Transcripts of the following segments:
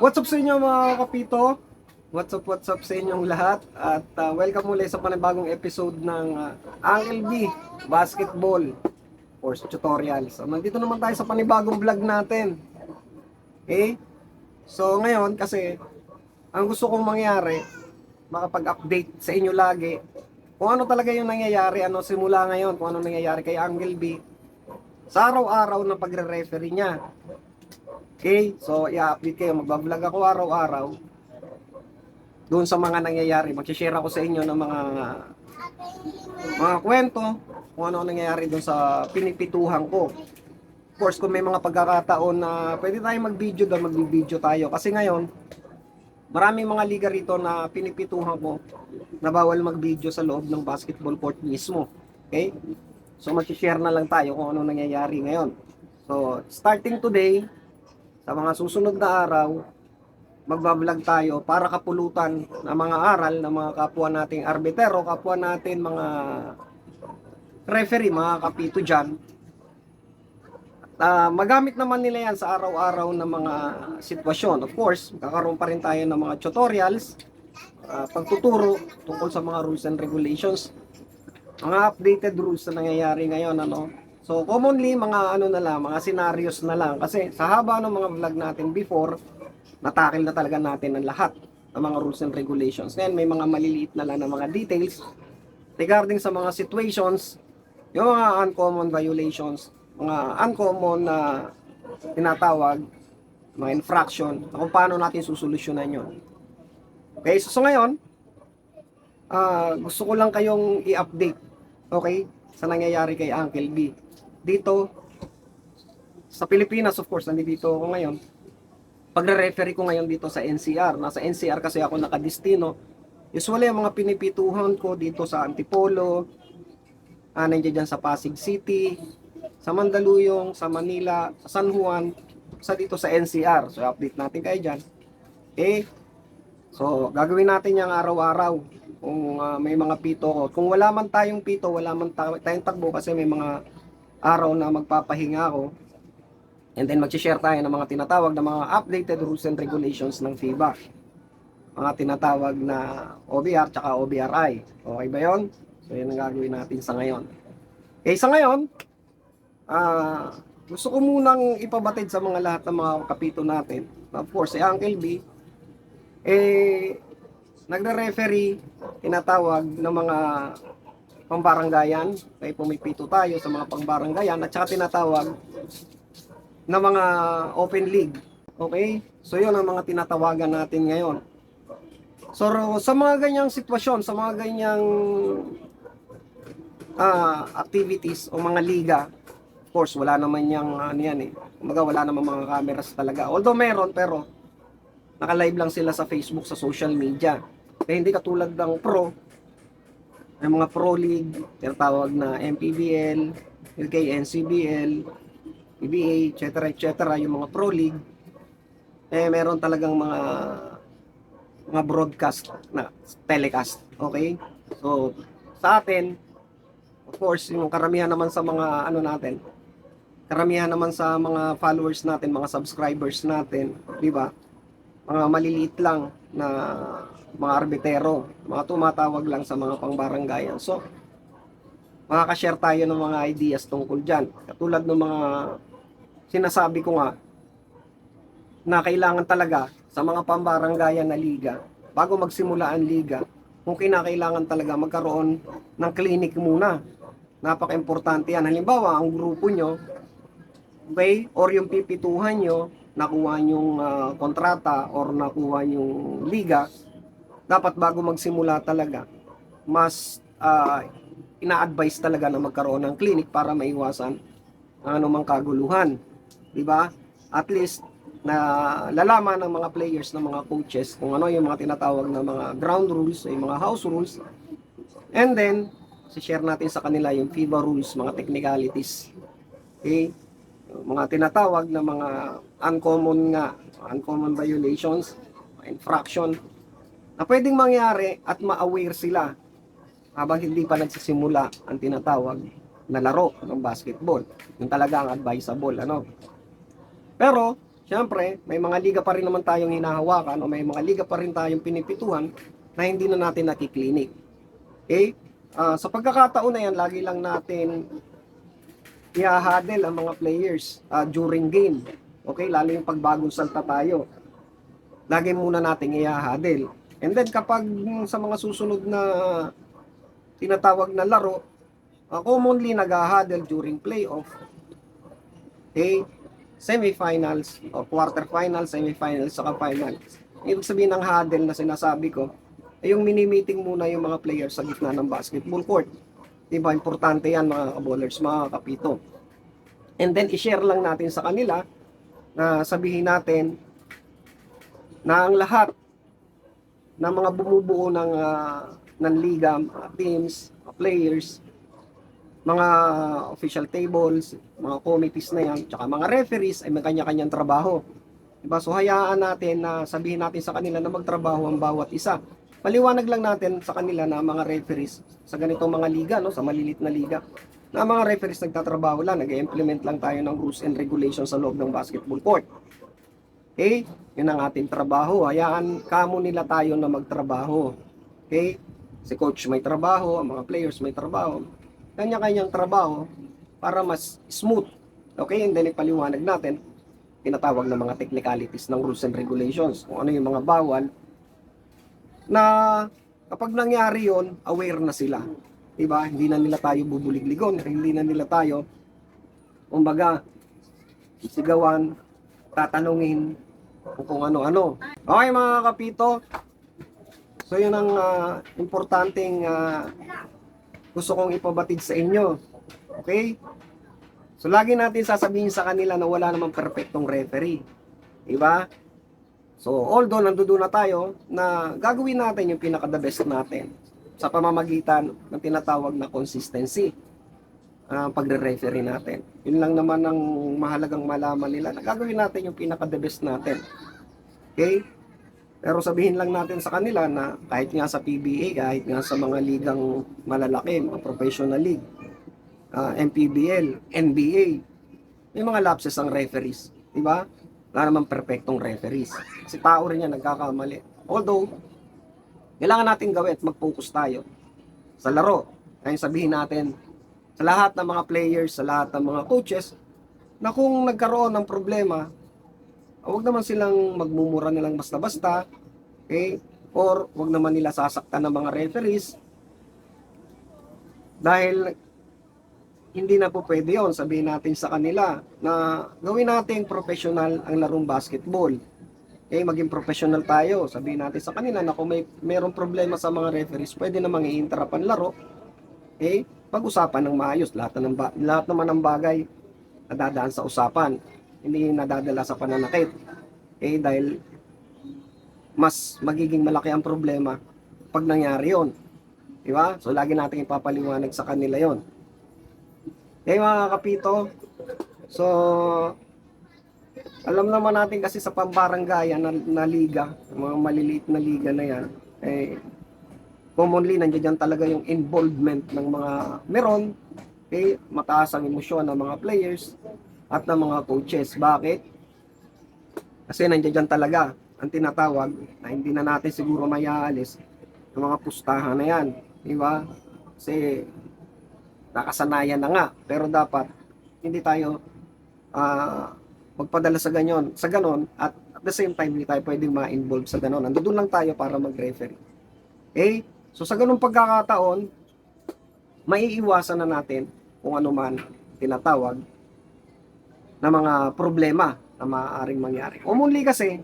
What's up sa inyo mga kapito? What's up sa inyong lahat? At welcome muli sa panibagong episode ng Uncle B Basketball Course Tutorial. So nandito naman tayo sa panibagong vlog natin. Okay? So ngayon kasi ang gusto kong mangyari, makapag-update sa inyo lagi kung ano talaga yung nangyayari, ano simula ngayon, kung ano nangyayari kay Uncle B sa araw-araw na pagre-referee niya. Okay, so i-update kayo, magbablog ako araw-araw doon sa mga nangyayari. Mag-share ako sa inyo ng mga kwento kung ano nangyayari doon sa pinipituhan ko. Of course, kung may mga pagkakataon na pwede tayong mag-video doon, mag-video tayo. Kasi ngayon, maraming mga liga rito na pinipituhan ko na bawal mag-video sa loob ng basketball court mismo. Okay? So mag-share na lang tayo kung ano nangyayari ngayon. So, starting today, sa mga susunod na araw, magbablog tayo para kapulutan ng mga aral ng mga kapwa nating arbitero, kapwa natin mga referee, mga kapito dyan. Magamit naman nila yan sa araw-araw na mga sitwasyon. Of course, kakaroon pa rin tayo ng mga tutorials, pagtuturo tungkol sa mga rules and regulations, mga updated rules na nangyayari ngayon, ano. So commonly mga ano na lang, mga scenarios na lang kasi sa haba ng mga vlog natin before, natakil na talaga natin ang lahat ng mga rules and regulations. Ngayon may mga maliliit na lang na mga details regarding sa mga situations, yung mga uncommon violations, mga uncommon na tinatawag, mga infraction, kung paano natin susolusyonan yun. Okay, so ngayon, gusto ko lang kayong i-update, okay, sa nangyayari kay Uncle B. Dito, sa Pilipinas, of course, nandito ako ngayon. Pagre-referee ko ngayon dito sa NCR. Nasa NCR kasi ako nakadistino. Usually, ang mga pinipituhan ko dito sa Antipolo, nandiyan dyan sa Pasig City, sa Mandaluyong, sa Manila, sa San Juan, sa dito sa NCR. So, update natin kayo dyan. Okay? So, gagawin natin yung araw-araw kung may mga pito ko. Kung wala man tayong pito, wala man tayong takbo kasi may mga araw na magpapahinga ako. And then mag-share tayo ng mga tinatawag na mga updated rules and regulations ng FIBA. Mga tinatawag na OBR tsaka OBRI. Okay ba yun? So yun ang gagawin natin sa ngayon. Okay, sa ngayon, gusto ko munang ipabatid sa mga lahat ng mga kapito natin. Of course, si Uncle B, nagre-referee, tinatawag ng mga pambaranggayan, kaya pumipito tayo sa mga pambaranggayan at saka tinatawag na mga open league. Okay? So yun ang mga tinatawagan natin ngayon. So sa mga ganyang sitwasyon, sa mga ganyang activities o mga liga, of course wala naman yung ano yan eh. Kumbaga wala naman mga cameras talaga. Although meron, pero naka-live lang sila sa Facebook, sa social media. Kaya hindi katulad ng pro, may mga pro league, tinatawag na MPBL, LKNCBL, PBA, etc. Yung mga pro league, meron talagang mga broadcast na telecast. Okay? So, sa atin, of course, yung karamihan naman sa mga ano natin, karamihan naman sa mga followers natin, mga subscribers natin, di ba? Mga maliliit lang na mga arbitero, mga tumatawag lang sa mga pangbaranggayan. So, makaka-share tayo ng mga ideas tungkol dyan. Katulad ng mga sinasabi ko nga, na kailangan talaga sa mga pambaranggayan na liga, bago magsimula ang liga, kung kinakailangan talaga magkaroon ng clinic muna. Napaka-importante yan. Halimbawa, ang grupo nyo, okay, or yung pipituhan nyo, nakuha yung kontrata or nakuha yung liga, dapat bago magsimula talaga, mas ina-advise talaga na magkaroon ng clinic para maiwasan ang anumang kaguluhan. Diba? At least, na lalaman ng mga players, ng mga coaches, kung ano yung mga tinatawag na mga ground rules, yung mga house rules. And then, share natin sa kanila yung FIBA rules, mga technicalities. Okay? Mga tinatawag na mga uncommon violations, infraction, na pwedeng mangyari at ma-aware sila habang hindi pa nagsisimula ang tinatawag na laro ng basketball. Yung talaga ang advisable, ano. Pero Siyempre, may mga liga pa rin naman tayong hinahawakan o may mga liga pa rin tayong pinipituhan na hindi na natin nakiklinik. Okay? Sa pagkakataon na yan, lagi lang natin ihahadel ang mga players during game. Okay? Lalo yung pagbagong salta tayo. Lagi muna nating ihahadel. And then kapag sa mga susunod na tinatawag na laro, commonly nag-huddle during playoff. Okay? Semifinals o quarterfinals, semifinals, saka finals. Ibig sabihin ng huddle na sinasabi ko, ay yung mini-meeting muna yung mga players sa gitna ng basketball court. Diba? Importante yan mga bowlers, mga kapito. And then i-share lang natin sa kanila na sabihin natin na ang lahat ng mga bumubuo ng liga, teams, players, mga official tables, mga committees na yan, tsaka mga referees ay may kanya-kanyang trabaho. Diba? So hayaan natin na sabihin natin sa kanila na magtrabaho ang bawat isa. Paliwanag lang natin sa kanila na mga referees sa ganitong mga liga, no, sa malilit na liga, na mga referees nagtatrabaho lang, nag-implement lang tayo ng rules and regulations sa loob ng basketball court. Okay? Yun ang ating trabaho. Hayaan kamo nila tayo na magtrabaho. Okay? Si coach may trabaho, ang mga players may trabaho. Kanya-kanyang trabaho para mas smooth. Okay? And then ipaliwanag natin, tinatawag na mga technicalities ng rules and regulations. Kung ano yung mga bawal na kapag nangyari yon, aware na sila. Diba? Hindi na nila tayo bubuligligon. Hindi na nila tayo kumbaga sigawan, tatanungin kung ano-ano. Okay mga kapito, so yun ang importanteng gusto kong ipabatid sa inyo. Okay? So lagi natin sasabihin sa kanila na wala namang perfectong referee. Diba? So although nandoon na tayo na gagawin natin yung pinaka-the best natin sa pamamagitan ng tinatawag na consistency pagre-referee natin. Yun lang naman ang mahalagang malaman nila na gagawin natin yung pinaka-the best natin. Okay? Pero sabihin lang natin sa kanila na kahit nga sa PBA, kahit nga sa mga ligang malalaki, mga professional league, MPBL, NBA, may mga lapses ang referees. Diba? Wala namang perfectong referees. Kasi tao rin yan, nagkakamali. Although, kailangan natin gawin at mag-focus tayo sa laro. Kaya sabihin natin, sa lahat ng mga players, sa lahat ng mga coaches, na kung nagkaroon ng problema, huwag naman silang magmumura nilang basta-basta, okay? Or huwag naman nila sasaktan ng mga referees dahil hindi na po pwede yun. Sabihin natin sa kanila na gawin natin professional ang larong basketball. Okay, maging professional tayo. Sabihin natin sa kanila na kung mayroong problema sa mga referees, pwede namang i-interrupt ang laro. Okay? Pag-usapan ng maayos. Lahat naman ng bagay nadadaan sa usapan. Hindi nadadala sa pananakit. Okay? Dahil mas magiging malaki ang problema pag nangyari yon. Diba? So lagi natin ipapaliwanag sa kanila yon. Okay mga kapito, so alam naman natin kasi sa pambaranggayan na liga, mga maliliit na liga na yan, commonly nandiyan talaga yung involvement ng mga meron, okay, mataas ang emosyon ng mga players at ng mga coaches. Bakit? Kasi nandiyan talaga ang tinatawag na hindi na natin siguro mayaalis ng mga pustahan na yan, di ba? Kasi nakasanayan na nga, pero dapat hindi tayo magpadala sa ganon at the same time hindi tayo pwedeng ma-involve sa ganon. Nandoon lang tayo para mag-referee. Okay? So sa ganung pagkakataon, maiiwasan na natin kung ano man tinatawag na mga problema na maaaring mangyari. Commonly kasi,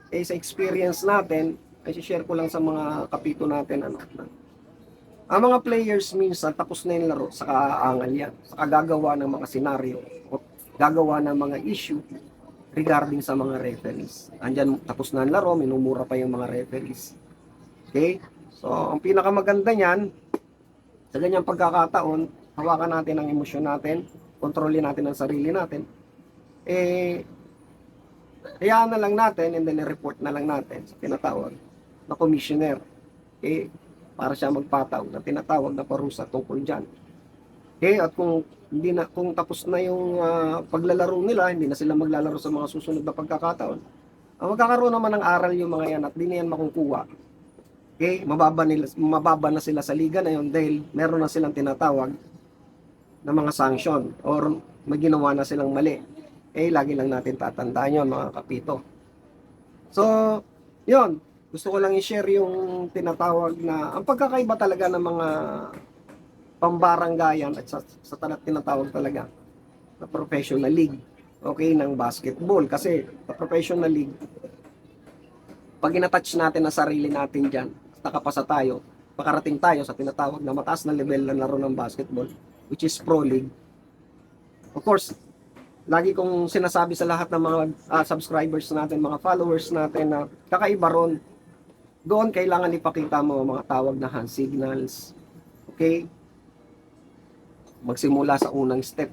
sa experience natin, ay share ko lang sa mga kapito natin, ang mga players minsan tapos na yung laro sa kaangal yan, sa kagagawa ng mga senaryo o gagawa ng mga issue regarding sa mga referees. Andyan, tapos na ang laro, minumura pa yung mga referees. Okay? So, ang pinakamaganda niyan, sa ganyang pagkakataon, hawakan natin ang emosyon natin, kontrolin natin ang sarili natin, hayaan na lang natin and then i-report na lang natin sa tinatawag na commissioner. Okay? Para siya magpataw na tinatawag na parusa tungkol dyan. Okay, at kung tapos na yung paglalaro nila, hindi na sila maglalaro sa mga susunod na pagkakataon. Magkakaroon naman ng aral yung mga yan at di na yan makukuha. Okay, mababa na sila sa liga na yun dahil meron na silang tinatawag na mga sanction or may ginawa na silang mali. Lagi lang natin tatandaan yun, mga kapito. So, yun. Gusto ko lang i-share yung tinatawag na, ang pagkakaiba talaga ng mga pambaranggayan at sa tinatawag talaga na professional league, okay, ng basketball. Kasi sa professional league, pag in-attach natin ang sarili natin dyan, nakapasa tayo, makarating tayo sa tinatawag na mataas na level na laro ng basketball, which is pro league. Of course, lagi kong sinasabi sa lahat ng mga subscribers natin, mga followers natin na kakaiba ron. Doon kailangan ipakita mo mga tawag na hand signals. Okay? Magsimula sa unang step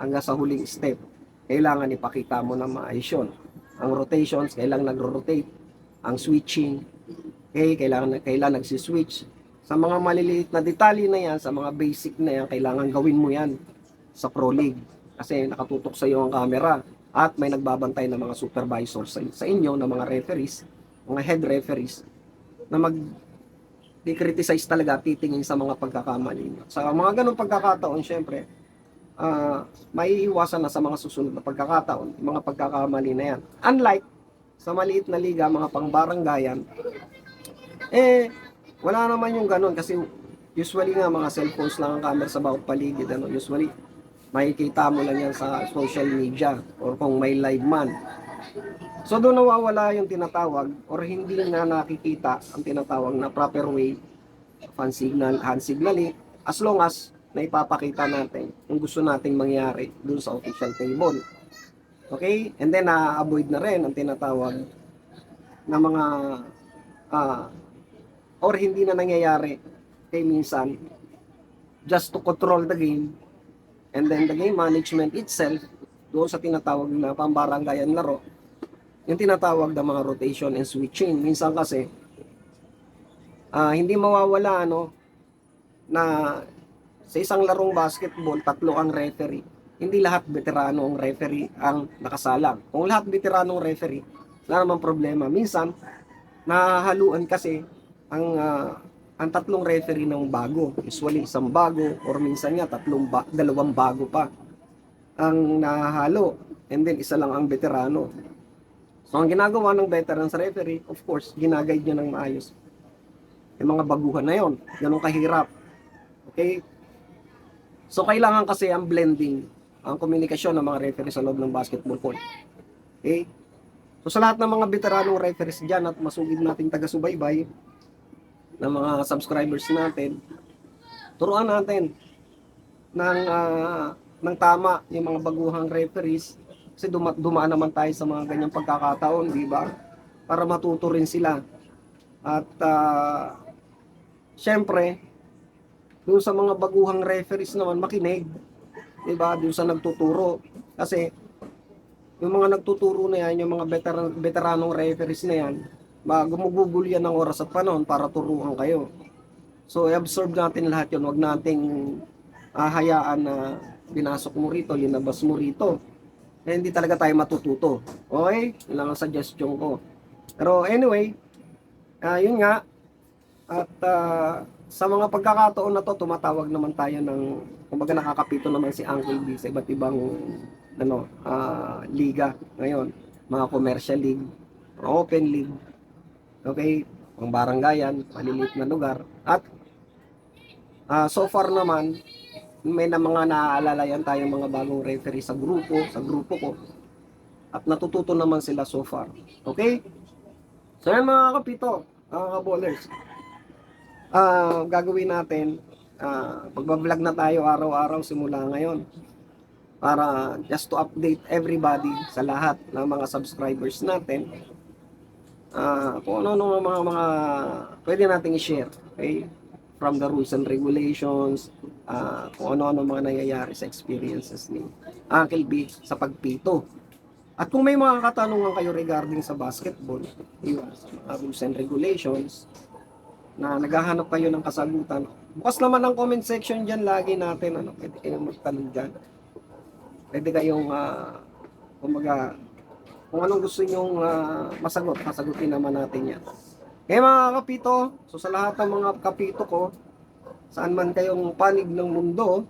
hanggang sa huling step. Kailangan ipakita mo na maayos yun. Ang rotations, kailangan nagro-rotate. Ang switching, okay? Kailangan nagsi-switch. Sa mga maliliit na detalye na yan, sa mga basic na yan, kailangan gawin mo yan sa Pro League. Kasi nakatutok sa iyo ang camera at may nagbabantay ng mga supervisors sa inyo, ng mga referees, mga head referees, na di-criticize talaga, titingin sa mga pagkakamali. Sa mga ganong pagkakataon, syempre, may iwasan na sa mga susunod na pagkakataon, mga pagkakamali na yan. Unlike sa maliit na liga, mga pangbaranggayan, wala naman yung ganon kasi usually nga mga cellphones lang ang camera sa bawat paligid. Usually, makikita mo lang yan sa social media or kung may live man. So doon nawawala yung tinatawag or hindi na nakikita ang tinatawag na proper way of hand signaling as long as naipapakita natin kung gusto nating mangyari doon sa official table. Okay? And then na-avoid na rin ang tinatawag na mga or hindi na nangyayari kay minsan just to control the game and then the game management itself doon sa tinatawag na pambaranggayan laro, yung tinatawag na mga rotation and switching. Minsan kasi hindi mawawala na sa isang larong basketball, tatlo ang referee. Hindi lahat veterano ang referee ang nakasalang. Kung lahat veterano ang referee, wala namang problema. Minsan, nahahaluan kasi ang tatlong referee ng bago. Usually, isang bago or minsan nga dalawang bago pa ang nahahalo. And then, isa lang ang veterano. So, ang ginagawa ng veterans referee, of course, ginaguide niya ng maayos. Yung mga baguhan na yon, ganun kahirap. Okay? So, kailangan kasi ang blending, ang komunikasyon ng mga referee sa loob ng basketball court. Okay? So, sa lahat ng mga veteranong referees dyan at masugid nating taga-subaybay, ng mga subscribers natin, turuan natin ng tama yung mga baguhang referees kasi dumaan naman tayo sa mga ganyang pagkakataon, di ba? Para matuto rin sila. At syempre, doon sa mga baguhang referees naman makinig, di ba? Doon sa nagtuturo. Kasi yung mga nagtuturo na yan, yung mga veteranong referees na yan, gumugugol yan ng oras at panahon para turuan kayo. So, i-absorb natin lahat yun. Huwag nating hayaan na pinasok mo rito, linabas mo rito. Hindi talaga tayo matututo. Okay? Yun lang ang suggestion ko. Pero anyway, yun nga. At sa mga pagkakataon na to, tumatawag naman tayo ng, kumbaga nakakapito naman si Uncle B sa iba't ibang liga ngayon. Mga commercial league, mga open league. Okay? Ang baranggayan, maliliit na lugar. At so far naman, may na mga naaalalayan tayong mga bagong referee sa grupo ko. At natututo naman sila so far. Okay? So yan mga kapito, mga kaballers. Gagawin natin, pagbablog na tayo araw-araw simula ngayon. Para just to update everybody sa lahat ng mga subscribers natin. Kung ano-ano mga pwede nating i-share. Okay? From the rules and regulations, kung ano-ano mga nangyayari sa experiences ni Uncle B sa pagpito. At kung may mga katanungan kayo regarding sa basketball, sa mga rules and regulations, na naghahanap kayo ng kasagutan, Bukas naman ang comment section dyan, lagi natin, ano, pwede kayong magtanong dyan. Pwede kayong, kumaga, kung anong gusto nyong masagot, sasagutin naman natin yan. Kaya mga kapito, so sa lahat ng mga kapito ko, saan man kayong panig ng mundo,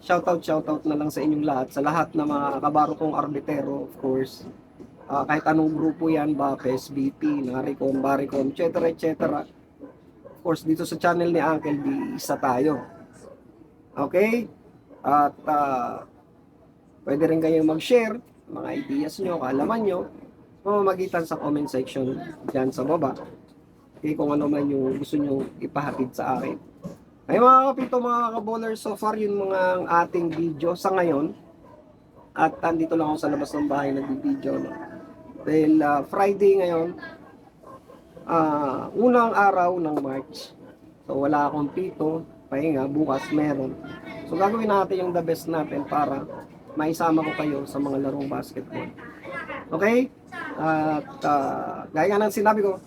shoutout na lang sa inyong lahat, sa lahat ng mga kabaro kong arbitero, of course, kahit anong grupo yan, BAPES, BP, NARICOM, BARICOM, etc. Of course, dito sa channel ni Uncle B, isa tayo. Okay? At pwede rin kayong mag-share mga ideas nyo, kaalaman nyo, mamamagitan sa comment section dyan sa baba. Okay, kung ano man yung gusto nyo ipahatid sa akin. Ay mga kapito, mga kabowlers, so far yun mga ang ating video sa ngayon. At andito lang ako sa labas ng bahay nag-video. No? Dahil Friday ngayon, unang araw ng March. So wala akong pito, pahinga, bukas meron. So gagawin natin yung the best natin para maisama ko kayo sa mga larong basketball. Okay? At gaya nga ng sinabi ko,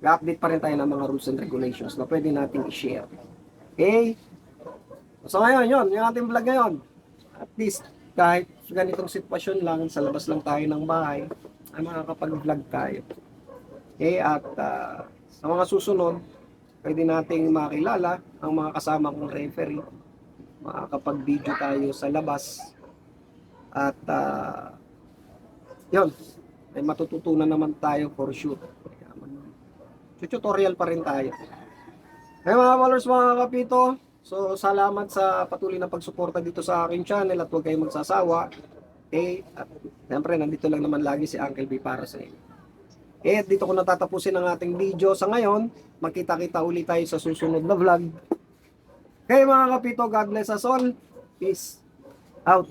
ga-update pa rin tayo ng mga rules and regulations na pwede nating i-share. Okay? So ngayon, yun, yung ating vlog ngayon. At least, kahit ganitong sitwasyon lang, sa labas lang tayo ng bahay, ay makakapag-vlog tayo. Okay? At sa mga susunod, pwede nating makilala ang mga kasama kong referee. Makakapag-video tayo sa labas. At yun, ay matututunan naman tayo for sure. Tutorial pa rin tayo. Hey mga followers, mga kapito, so salamat sa patuloy na pagsuporta dito sa aking channel at huwag kayong magsasawa. Okay, at siyempre nandito lang naman lagi si Uncle B para sa inyo. At dito ko natatapusin ang ating video sa ngayon. Magkita-kita ulit tayo sa susunod na vlog. Okay mga kapito, God bless us all. Peace out.